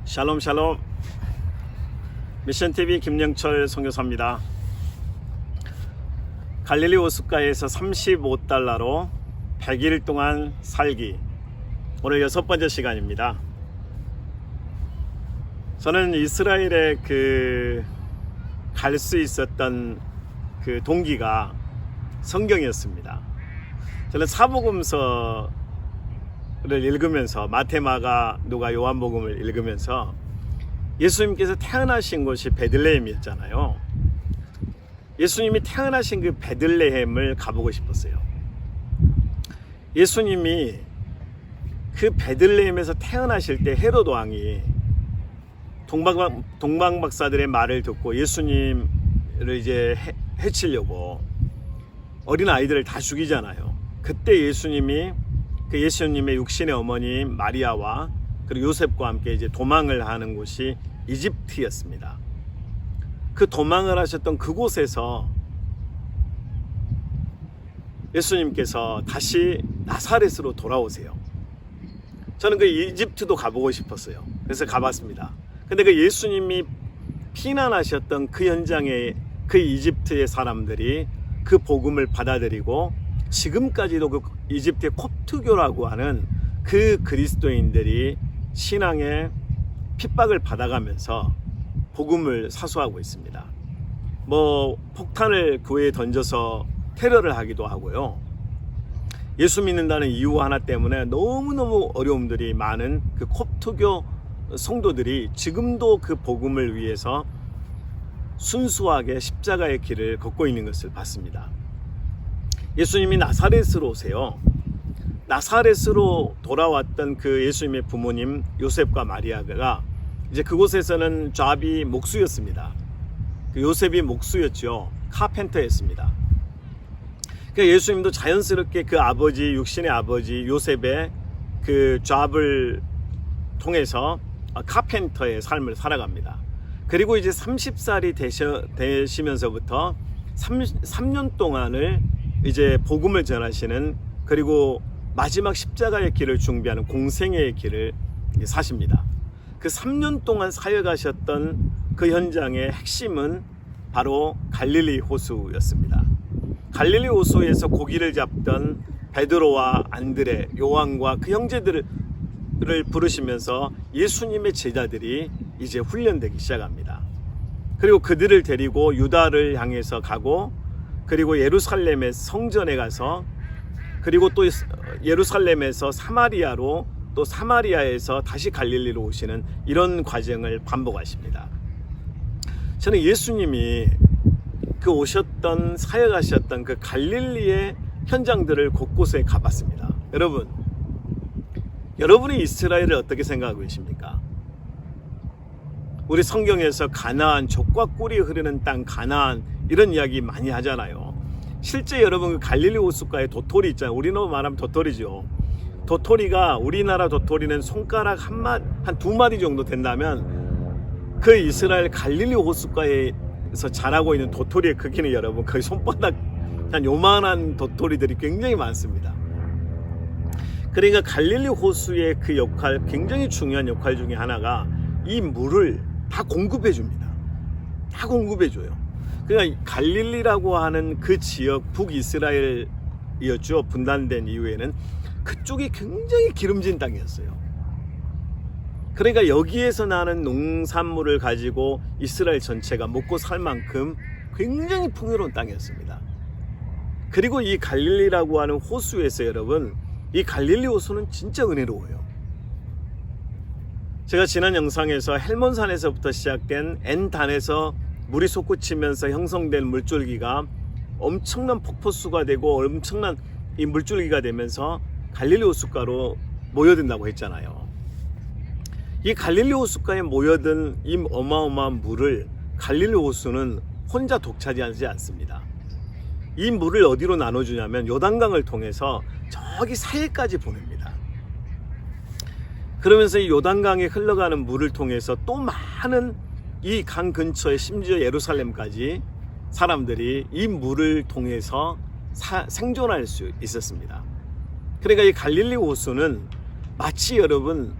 샬롬 샬롬. 미션TV 김영철 선교사입니다. 갈릴리 호숫가에서 35달러로 100일 동안 살기, 오늘 6번째 시간입니다. 저는 이스라엘에 갈 수 있었던 그 동기가 성경이었습니다. 저는 사복음서를 읽으면서, 마태, 마가, 누가, 요한복음을 읽으면서 예수님께서 태어나신 곳이 베들레헴이었잖아요. 예수님이 태어나신 그 베들레헴을 가보고 싶었어요. 예수님이 그 베들레헴에서 태어나실 때 헤롯 왕이 동방박사들의 말을 듣고 예수님을 이제 해치려고 어린 아이들을 다 죽이잖아요. 그때 예수님이 그 예수님의 육신의 어머니 마리아와 그리고 요셉과 함께 이제 도망을 하는 곳이 이집트였습니다. 그 도망을 하셨던 그곳에서 예수님께서 다시 나사렛으로 돌아오세요. 저는 그 이집트도 가보고 싶었어요. 그래서 가봤습니다. 근데 그 예수님이 피난하셨던 그 현장에 그 이집트의 사람들이 그 복음을 받아들이고 지금까지도 그 이집트의 콥트교라고 하는 그 그리스도인들이 신앙의 핍박을 받아가면서 복음을 사수하고 있습니다. 폭탄을 교회에 던져서 테러를 하기도 하고요. 예수 믿는다는 이유 하나 때문에 너무너무 어려움들이 많은 그 콥트교 성도들이 지금도 그 복음을 위해서 순수하게 십자가의 길을 걷고 있는 것을 봤습니다. 예수님이 나사렛으로 오세요. 나사렛으로 돌아왔던 그 예수님의 부모님 요셉과 마리아가 이제 그곳에서는 좌비 목수였습니다. 그 요셉이 목수였죠. 카펜터였습니다. 그러니까 예수님도 자연스럽게 그 아버지, 육신의 아버지 요셉의 그 잡을 통해서 카펜터의 삶을 살아갑니다. 그리고 이제 30살이 되시면서부터 3년 동안을 이제 복음을 전하시는, 그리고 마지막 십자가의 길을 준비하는 공생애의 길을 사십니다. 그 3년 동안 사역하셨던 그 현장의 핵심은 바로 갈릴리 호수였습니다. 갈릴리 호수에서 고기를 잡던 베드로와 안드레, 요한과 그 형제들을 부르시면서 예수님의 제자들이 이제 훈련되기 시작합니다. 그리고 그들을 데리고 유다를 향해서 가고, 그리고 예루살렘의 성전에 가서, 그리고 또 예루살렘에서 사마리아로, 또 사마리아에서 다시 갈릴리로 오시는 이런 과정을 반복하십니다. 저는 예수님이 그 오셨던, 사역하셨던 그 갈릴리의 현장들을 곳곳에 가봤습니다. 여러분이 이스라엘을 어떻게 생각하고 계십니까? 우리 성경에서 가나안, 족과 꿀이 흐르는 땅 가나안, 이런 이야기 많이 하잖아요. 실제 여러분 그 갈릴리 호숫가에 도토리 있잖아요. 우리로 말하면 도토리죠. 도토리가, 우리나라 도토리는 손가락 한 두 마디 정도 된다면 그 이스라엘 갈릴리 호숫가에서 자라고 있는 도토리의 크기는 여러분 거의 손바닥 한 요만한 도토리들이 굉장히 많습니다. 그러니까 갈릴리 호수의 그 역할, 굉장히 중요한 역할 중에 하나가 이 물을 다 공급해 줍니다. 다 공급해 줘요. 그러니까 갈릴리라고 하는 그 지역, 북이스라엘이었죠. 분단된 이후에는 그쪽이 굉장히 기름진 땅이었어요. 그러니까 여기에서 나는 농산물을 가지고 이스라엘 전체가 먹고 살 만큼 굉장히 풍요로운 땅이었습니다. 그리고 이 갈릴리라고 하는 호수에서 여러분, 이 갈릴리 호수는 진짜 은혜로워요. 제가 지난 영상에서 헬몬산에서부터 시작된 N단에서 물이 솟구치면서 형성된 물줄기가 엄청난 폭포수가 되고 엄청난 이 물줄기가 되면서 갈릴리 호숫가로 모여든다고 했잖아요. 이 갈릴리 호숫가에 모여든 이 어마어마한 물을 갈릴리 호수는 혼자 독차지하지 않습니다. 이 물을 어디로 나눠주냐면 요단강을 통해서 저기 사해까지 보냅니다. 그러면서 이 요단강에 흘러가는 물을 통해서 또 많은 이 강 근처에, 심지어 예루살렘까지 사람들이 이 물을 통해서 생존할 수 있었습니다. 그러니까 이 갈릴리 호수는 마치 여러분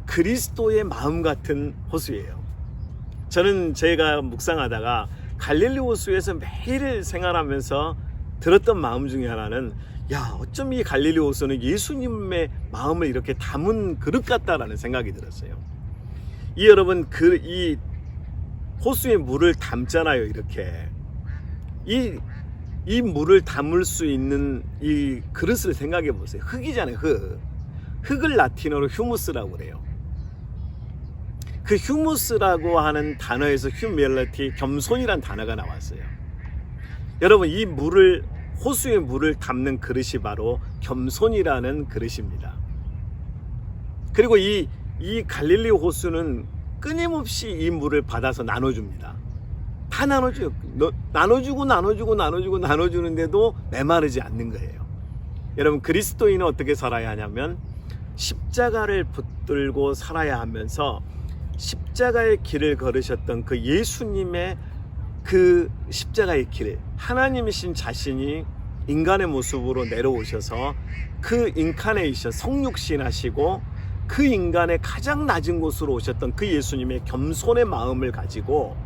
그리스도의 마음 같은 호수예요. 저는 제가 묵상하다가 갈릴리 호수에서 매일 생활하면서 들었던 마음 중에 하나는, 야, 어쩜 이 갈릴리 호수는 예수님의 마음을 이렇게 담은 그릇 같다라는 생각이 들었어요. 여러분, 이 호수의 물을 담잖아요. 이렇게 이 물을 담을 수 있는 이 그릇을 생각해 보세요. 흙이잖아요. 흙을 라틴어로 휴무스라고 그래요. 그 휴무스라고 하는 단어에서 휴밀리티, 겸손이란 단어가 나왔어요. 여러분, 이 호수의 물을 담는 그릇이 바로 겸손이라는 그릇입니다. 그리고 이 갈릴리 호수는 끊임없이 이 물을 받아서 나눠줍니다. 다 나눠줘요. 나눠주는데도 메마르지 않는 거예요. 여러분, 그리스도인은 어떻게 살아야 하냐면 십자가를 붙들고 살아야 하면서 십자가의 길을 걸으셨던 그 예수님의 그 십자가의 길, 하나님이신 자신이 인간의 모습으로 내려오셔서 그 인카네이션, 성육신 하시고 그 인간의 가장 낮은 곳으로 오셨던 그 예수님의 겸손의 마음을 가지고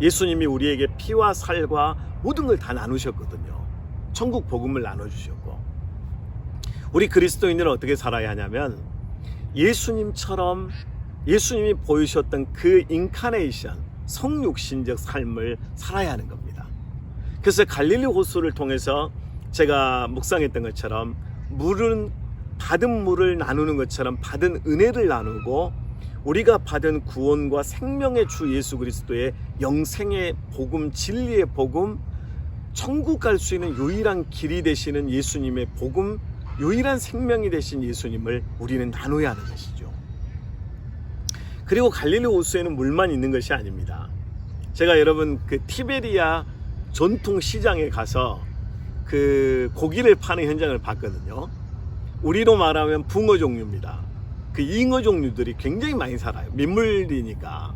예수님이 우리에게 피와 살과 모든 걸 다 나누셨거든요. 천국 복음을 나눠주셨고, 우리 그리스도인들은 어떻게 살아야 하냐면 예수님처럼 예수님이 보이셨던 그 인카네이션, 성육신적 삶을 살아야 하는 겁니다. 그래서 갈릴리 호수를 통해서 제가 묵상했던 것처럼 받은 물을 나누는 것처럼 받은 은혜를 나누고, 우리가 받은 구원과 생명의 주 예수 그리스도의 영생의 복음, 진리의 복음, 천국 갈 수 있는 유일한 길이 되시는 예수님의 복음, 유일한 생명이 되신 예수님을 우리는 나눠야 하는 것이죠. 그리고 갈릴리 호수에는 물만 있는 것이 아닙니다. 제가 여러분 그 티베리아 전통 시장에 가서 그 고기를 파는 현장을 봤거든요. 우리로 말하면 붕어 종류입니다. 그 잉어 종류들이 굉장히 많이 살아요. 민물이니까.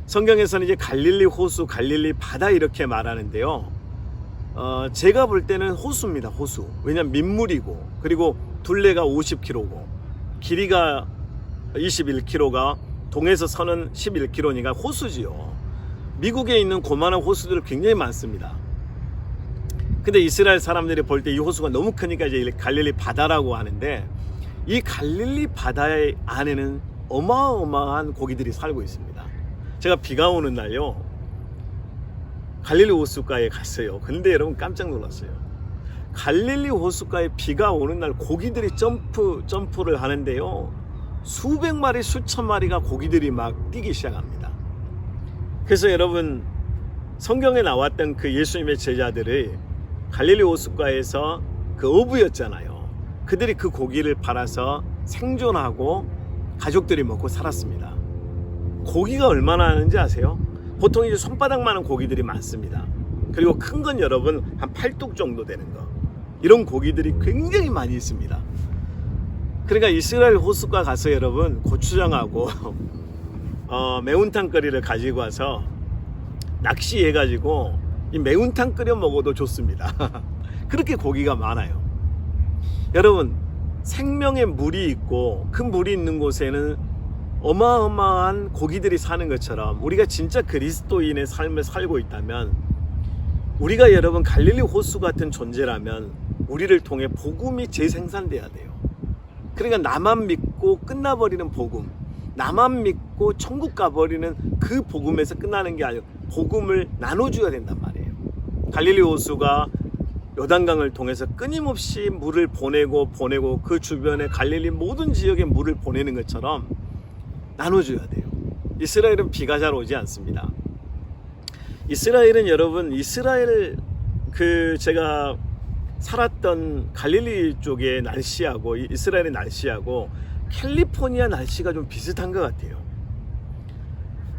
성경에서는 이제 갈릴리 호수, 갈릴리 바다 이렇게 말하는데요. 제가 볼 때는 호수입니다. 호수. 왜냐면 민물이고, 그리고 둘레가 50km고 길이가 21km가 동에서 서는 11km니까 호수지요. 미국에 있는 고만한 호수들 굉장히 많습니다. 근데 이스라엘 사람들이 볼 때 이 호수가 너무 크니까 이제 갈릴리 바다라고 하는데, 이 갈릴리 바다의 안에는 어마어마한 고기들이 살고 있습니다. 제가 비가 오는 날요, 갈릴리 호수가에 갔어요. 근데 여러분 깜짝 놀랐어요. 갈릴리 호수가에 비가 오는 날 고기들이 점프를 하는데요, 수백 마리, 수천 마리가 고기들이 막 뛰기 시작합니다. 그래서 여러분, 성경에 나왔던 그 예수님의 제자들이 갈릴리 호수가에서 그 어부였잖아요. 그들이 그 고기를 팔아서 생존하고 가족들이 먹고 살았습니다. 고기가 얼마나 하는지 아세요? 보통 이제 손바닥만한 고기들이 많습니다. 그리고 큰 건 여러분 한 팔뚝 정도 되는 거, 이런 고기들이 굉장히 많이 있습니다. 그러니까 이스라엘 호수가 가서 여러분 고추장하고 매운탕 거리를 가지고 와서 낚시해가지고 이 매운탕 끓여 먹어도 좋습니다. 그렇게 고기가 많아요. 여러분, 생명의 물이 있고 그 물이 있는 곳에는 어마어마한 고기들이 사는 것처럼 우리가 진짜 그리스도인의 삶을 살고 있다면, 우리가 여러분 갈릴리 호수 같은 존재라면 우리를 통해 복음이 재생산돼야 돼요. 그러니까 나만 믿고 끝나버리는 복음, 나만 믿고 천국 가버리는 그 복음에서 끝나는 게 아니고 복음을 나눠줘야 된단 말이에요. 갈릴리 호수가 요단강을 통해서 끊임없이 물을 보내고 그 주변에 갈릴리 모든 지역에 물을 보내는 것처럼 나눠줘야 돼요. 이스라엘은 비가 잘 오지 않습니다. 이스라엘은 여러분, 제가 살았던 갈릴리 쪽의 날씨하고 이스라엘의 날씨하고 캘리포니아 날씨가 좀 비슷한 것 같아요.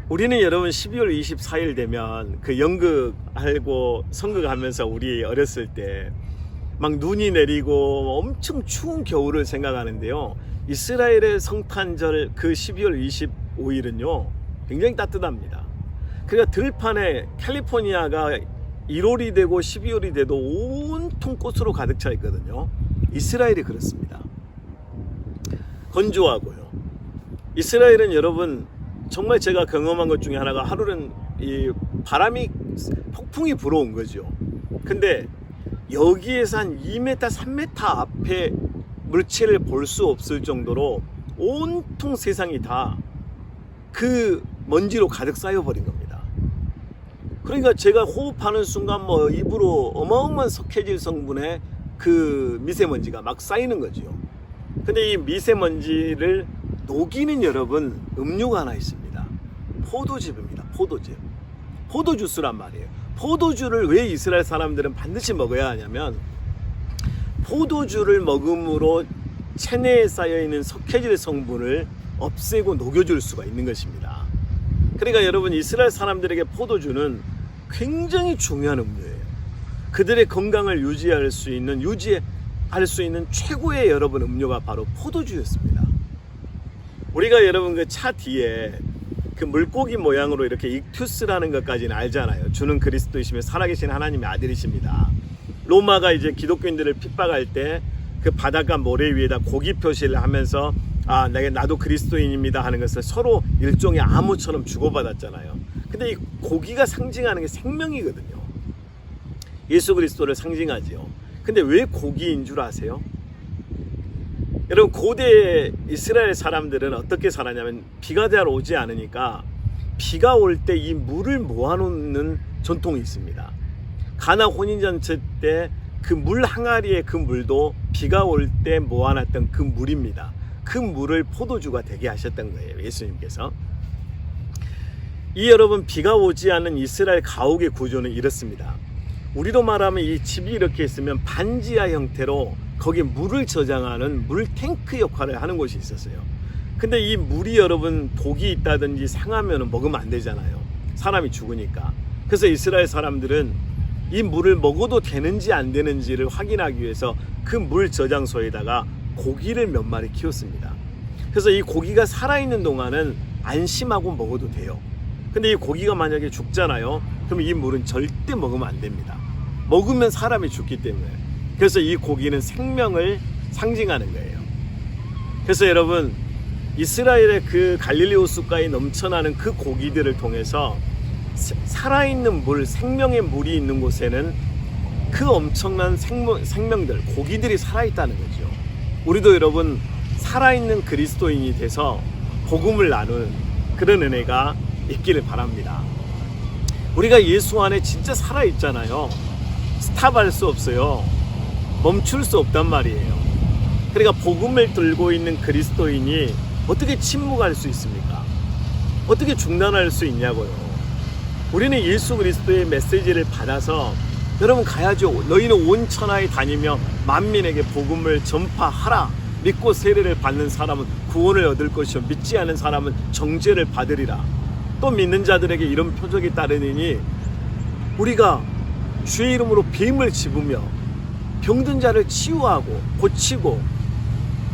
우리는 여러분 12월 24일 되면 그 연극하고 선극하면서 우리 어렸을 때 막 눈이 내리고 엄청 추운 겨울을 생각하는데요, 이스라엘의 성탄절 그 12월 25일은요 굉장히 따뜻합니다. 그러니까 들판에 캘리포니아가 1월이 되고 12월이 돼도 온통 꽃으로 가득 차 있거든요. 이스라엘이 그렇습니다. 건조하고요. 이스라엘은 여러분 정말 제가 경험한 것 중에 하나가 하루는 이 바람이 폭풍이 불어온 거죠. 근데 여기에서 한 2m, 3m 앞에 물체를 볼 수 없을 정도로 온통 세상이 다 그 먼지로 가득 쌓여버린 겁니다. 그러니까 제가 호흡하는 순간 뭐 입으로 어마어마한 석회질 성분의 그 미세먼지가 막 쌓이는 거죠. 근데 이 미세먼지를 녹이는 여러분 음료가 하나 있습니다. 포도즙입니다. 포도즙. 포도주스란 말이에요. 포도주를 왜 이스라엘 사람들은 반드시 먹어야 하냐면 포도주를 먹음으로 체내에 쌓여있는 석회질 성분을 없애고 녹여줄 수가 있는 것입니다. 그러니까 여러분 이스라엘 사람들에게 포도주는 굉장히 중요한 음료예요. 그들의 건강을 유지할 수 있는 최고의 여러분 음료가 바로 포도주였습니다. 우리가 여러분 그 차 뒤에 그 물고기 모양으로 이렇게 익투스라는 것까지는 알잖아요. 주는 그리스도이시며 살아계신 하나님의 아들이십니다. 로마가 이제 기독교인들을 핍박할 때 그 바닷가 모래 위에다 고기 표시를 하면서 나도 그리스도인입니다 하는 것을 서로 일종의 암호처럼 주고받았잖아요. 근데 이 고기가 상징하는 게 생명이거든요. 예수 그리스도를 상징하지요. 근데 왜 고기인 줄 아세요? 여러분 고대 이스라엘 사람들은 어떻게 살았냐면 비가 잘 오지 않으니까 비가 올 때 이 물을 모아놓는 전통이 있습니다. 가나 혼인잔치 때 그 물 항아리의 그 물도 비가 올 때 모아놨던 그 물입니다. 그 물을 포도주가 되게 하셨던 거예요. 예수님께서. 이 여러분 비가 오지 않는 이스라엘 가옥의 구조는 이렇습니다. 우리로 말하면 이 집이 이렇게 있으면 반지하 형태로 거기에 물을 저장하는 물 탱크 역할을 하는 곳이 있었어요. 근데 이 물이 여러분 독이 있다든지 상하면 먹으면 안 되잖아요. 사람이 죽으니까. 그래서 이스라엘 사람들은 이 물을 먹어도 되는지 안 되는지를 확인하기 위해서 그 물 저장소에다가 고기를 몇 마리 키웠습니다. 그래서 이 고기가 살아있는 동안은 안심하고 먹어도 돼요. 근데 이 고기가 만약에 죽잖아요. 그럼 이 물은 절대 먹으면 안 됩니다. 먹으면 사람이 죽기 때문에. 그래서 이 고기는 생명을 상징하는 거예요. 그래서 여러분 이스라엘의 그 갈릴리 호숫가에 넘쳐나는 그 고기들을 통해서 살아있는 물, 생명의 물이 있는 곳에는 그 엄청난 생명들, 고기들이 살아있다는 거죠. 우리도 여러분 살아있는 그리스도인이 돼서 복음을 나누는 그런 은혜가 있기를 바랍니다. 우리가 예수 안에 진짜 살아있잖아요. 스탑할 수 없어요. 멈출 수 없단 말이에요. 그러니까 복음을 들고 있는 그리스도인이 어떻게 침묵할 수 있습니까? 어떻게 중단할 수 있냐고요. 우리는 예수 그리스도의 메시지를 받아서 여러분 가야죠. 너희는 온 천하에 다니며 만민에게 복음을 전파하라. 믿고 세례를 받는 사람은 구원을 얻을 것이요 믿지 않은 사람은 정죄를 받으리라. 또 믿는 자들에게 이런 표적이 따르니 우리가 주의 이름으로 뱀을 집으며 병든 자를 치유하고 고치고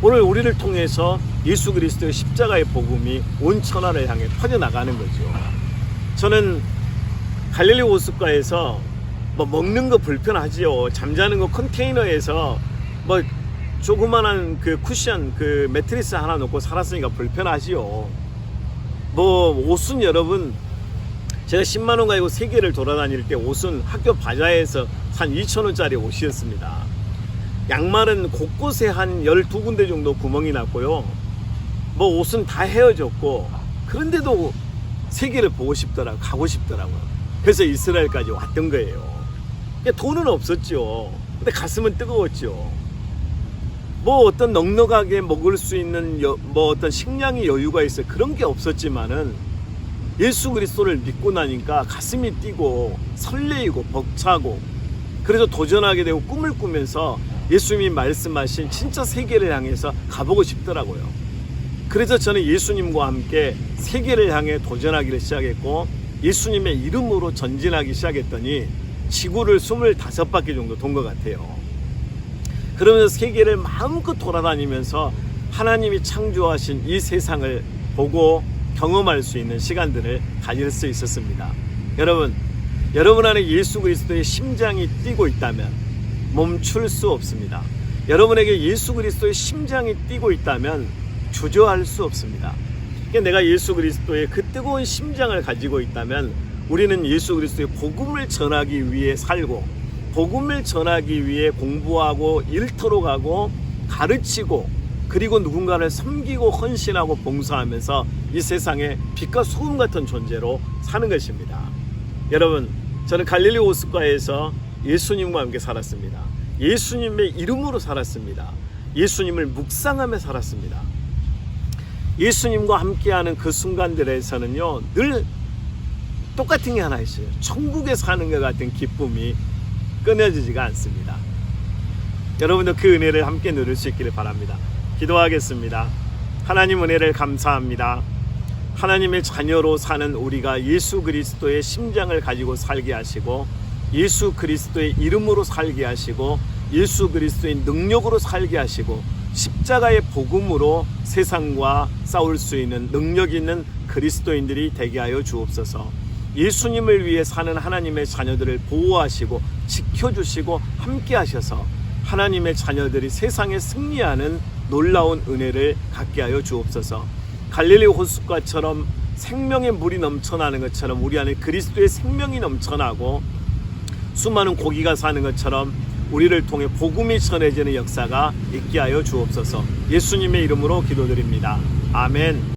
오늘 우리를 통해서 예수 그리스도의 십자가의 복음이 온 천하를 향해 퍼져나가는 거죠. 저는 갈릴리 호숫가에서 뭐 먹는 거 불편하지요. 잠자는 거 컨테이너에서 뭐 조그만한 그 쿠션 그 매트리스 하나 놓고 살았으니까 불편하지요. 뭐 옷은 여러분 제가 10만 원 가지고 세계를 돌아다닐 때 옷은 학교 바자회에서 한 2,000원짜리 옷이었습니다. 양말은 곳곳에 한 12군데 정도 구멍이 났고요. 뭐 옷은 다 헤어졌고 그런데도 세계를 보고 싶더라고요. 가고 싶더라고요. 그래서 이스라엘까지 왔던 거예요. 돈은 없었죠. 근데 가슴은 뜨거웠죠. 뭐 어떤 넉넉하게 먹을 수 있는 뭐 어떤 식량의 여유가 있어요. 그런 게 없었지만은 예수 그리스도를 믿고 나니까 가슴이 뛰고 설레이고 벅차고 그래서 도전하게 되고 꿈을 꾸면서 예수님이 말씀하신 진짜 세계를 향해서 가보고 싶더라고요. 그래서 저는 예수님과 함께 세계를 향해 도전하기를 시작했고 예수님의 이름으로 전진하기 시작했더니 지구를 25바퀴 정도 돈 것 같아요. 그러면서 세계를 마음껏 돌아다니면서 하나님이 창조하신 이 세상을 보고 경험할 수 있는 시간들을 가질 수 있었습니다. 여러분 안에 예수 그리스도의 심장이 뛰고 있다면 멈출 수 없습니다. 여러분에게 예수 그리스도의 심장이 뛰고 있다면 주저할 수 없습니다. 내가 예수 그리스도의 그 뜨거운 심장을 가지고 있다면 우리는 예수 그리스도의 복음을 전하기 위해 살고, 복음을 전하기 위해 공부하고 일터로 가고 가르치고, 그리고 누군가를 섬기고 헌신하고 봉사하면서 이 세상에 빛과 소금 같은 존재로 사는 것입니다. 여러분, 저는 갈릴리 호숫가에서 예수님과 함께 살았습니다. 예수님의 이름으로 살았습니다. 예수님을 묵상하며 살았습니다. 예수님과 함께하는 그 순간들에서는요, 늘 똑같은 게 하나 있어요. 천국에 사는 것 같은 기쁨이 끊어지지가 않습니다. 여러분도 그 은혜를 함께 누릴 수 있기를 바랍니다. 기도하겠습니다. 하나님, 은혜를 감사합니다. 하나님의 자녀로 사는 우리가 예수 그리스도의 심장을 가지고 살게 하시고, 예수 그리스도의 이름으로 살게 하시고, 예수 그리스도의 능력으로 살게 하시고, 십자가의 복음으로 세상과 싸울 수 있는 능력 있는 그리스도인들이 되게 하여 주옵소서. 예수님을 위해 사는 하나님의 자녀들을 보호하시고 지켜주시고 함께 하셔서 하나님의 자녀들이 세상에 승리하는 놀라운 은혜를 갖게 하여 주옵소서. 갈릴리 호숫가처럼 생명의 물이 넘쳐나는 것처럼 우리 안에 그리스도의 생명이 넘쳐나고 수많은 고기가 사는 것처럼 우리를 통해 복음이 전해지는 역사가 있게 하여 주옵소서. 예수님의 이름으로 기도드립니다. 아멘.